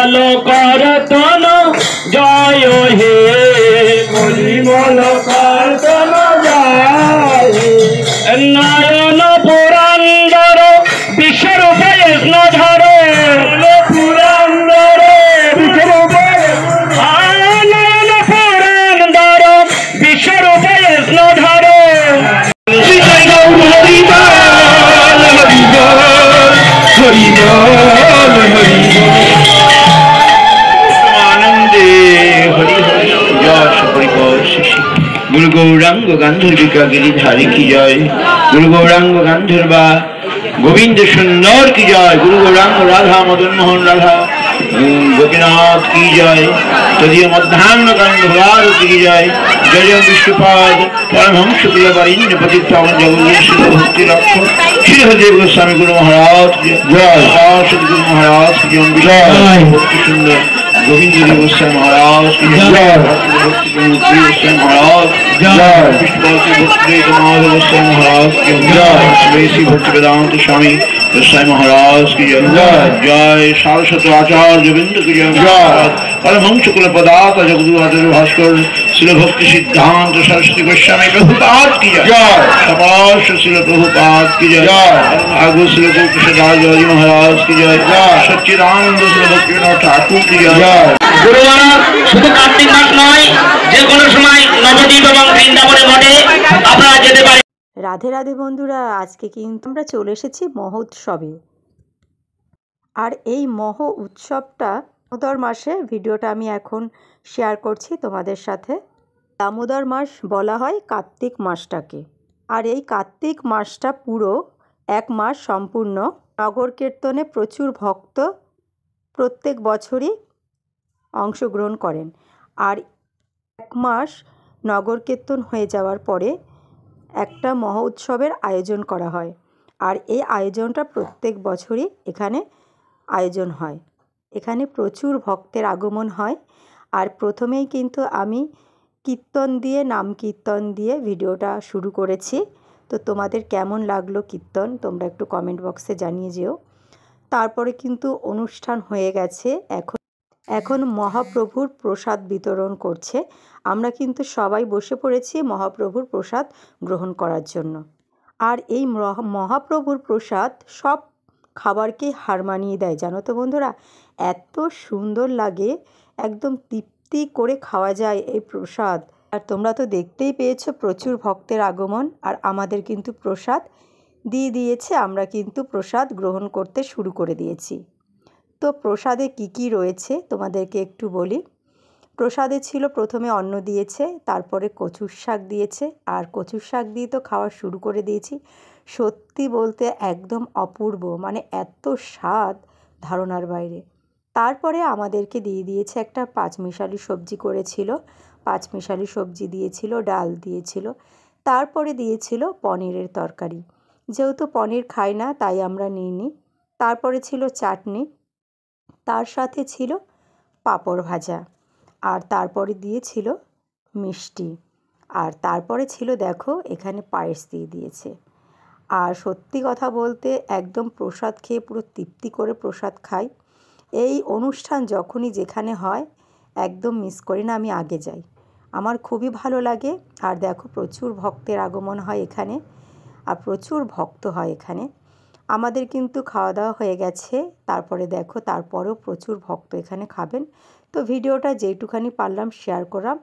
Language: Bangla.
পরিমল করতন জয় হে পরিমল করতন জয় নয়ন পুরন্দর বিশ্বরূপে স্নধর পুরন্দর বিশ্বরূপে নয়ন পুরন্দর বিশ্বরূপে স্নধর गुरु गौरांग गांधर्विका गिरिधारी की जय गुरु गौरांग गांधर्वा गोविंद सुंदर की जय गुरु गौरांग राधा मदन मोहन राधा गोपीनाथ की जय तदीय मध्याह्न गंधर्वार की जय जय जय विष्णुपाद परमहंस शुक्ल वरिण्य पतित पावन जगदीश भक्ति रक्षक श्री हरिदेव गोस्वामी गुरु महाराज की जय सदगुरु गुरु महाराज की जय भक्ति सुंदर गोविंद गोस्वामी महाराज की जय गोस्वामी महाराज जय विष्णु भक्ति गोस्वामी महाराज की जय श्री भक्ति वेदांत स्वामी गोस्वामी महाराज की जय जय सारस्वत आचार्य वृंद की जय परमहंस शुक्ल पदार्थ जगद्गुरु आचार्य भास्कर श्री भक्ति सिद्धांत सरस्वती गोस्वामी प्रभुपाद की जय सपाश श्री प्रभुपाद की जय आगु श्री गोकुलदास जी महाराज की जय सच्चिदानंद श्री भक्तिनाथ ठाकुर की जय गुरुवार শুধু কার্তিক মাস নয় যে কোনো সময় নবদ্বীপ এবং বৃন্দাবনের মঠে আপনারা যেতে পারেন। রাধে রাধে বন্ধুরা, আজকে কিন্তু আমরা চলে এসেছি মহোৎসবে। আর এই মহো উৎসবটা দামোদর মাসে ভিডিওটা আমি এখন শেয়ার করছি তোমাদের সাথে। দামোদর মাস বলা হয় কার্তিক মাসটাকে। আর এই কার্তিক মাসটা পুরো এক মাস সম্পূর্ণ নগর কীর্তনে প্রচুর ভক্ত প্রত্যেক বছরই অংশগ্রহণ করেন। আর এক মাস নগর কীর্তন হয়ে যাওয়ার পরে একটা মহা উৎসবের আয়োজন করা হয়। আর এই আয়োজনটা প্রত্যেক বছরই এখানে আয়োজন হয়। এখানে প্রচুর ভক্তের আগমন হয়। আর প্রথমেই কিন্তু আমি কীর্তন দিয়ে নাম কীর্তন দিয়ে ভিডিওটা শুরু করেছি। তো তোমাদের কেমন লাগলো কীর্তন তোমরা একটু কমেন্ট বক্সে জানিয়ে যেও। তারপরে কিন্তু অনুষ্ঠান হয়ে গেছে। এখন মহাপ্রভুর প্রসাদ বিতরণ করছে। আমরা কিন্তু সবাই বসে পড়েছি মহাপ্রভুর প্রসাদ গ্রহণ করার জন্য। আর এই মহাপ্রভুর প্রসাদ সব খাবারকেই হার মানিয়ে দেয়, জানো তো বন্ধুরা। এত সুন্দর লাগে, একদম তৃপ্তি করে খাওয়া যায় এই প্রসাদ। আর তোমরা তো দেখতেই পেয়েছো প্রচুর ভক্তের আগমন। আর আমাদের কিন্তু প্রসাদ দিয়ে দিয়েছে, আমরা কিন্তু প্রসাদ গ্রহণ করতে শুরু করে দিয়েছি। তো প্রসাদে কি কি রয়েছে তোমাদেরকে একটু বলি। প্রসাদে ছিল প্রথমে অন্ন দিয়েছে, তারপরে কচুর শাক দিয়েছে। আর কচুর শাক দিয়ে তো খাওয়া শুরু করে দিয়েছি। সত্যি বলতে একদম অপূর্ব, মানে এত স্বাদ ধারণার বাইরে। তারপরে আমাদেরকে দিয়ে দিয়েছে একটা পাঁচমিশালি সবজি করেছিল, পাঁচমিশালি সবজি দিয়েছিল, ডাল দিয়েছিল। তারপরে দিয়েছিল পনিরের তরকারি। যেহেতু পনির খাই না তাই আমরা নিইনি। তারপরে ছিল চাটনি, তার সাথে ছিল পাঁপড় ভাজা, আর তারপরে দিয়েছিল মিষ্টি। আর তারপরে ছিল দেখো এখানে পায়েস দিয়ে দিয়েছে। আর সত্যি কথা বলতে একদম প্রসাদ খেয়ে পুরো তৃপ্তি করে প্রসাদ খাই। এই অনুষ্ঠান যখনই যেখানে হয় একদম মিস করি না, আমি আগে যাই। আমার খুবই ভালো লাগে। আর দেখো প্রচুর ভক্তের আগমন হয় এখানে, আর প্রচুর ভক্ত হয় এখানে। আমাদের কিন্তু খাওয়া দাওয়া হয়ে গেছে। তারপরে দেখো তারপরেও প্রচুর ভক্ত এখানে খাবেন। তো ভিডিওটা যেইটুখানি পারলাম শেয়ার করলাম।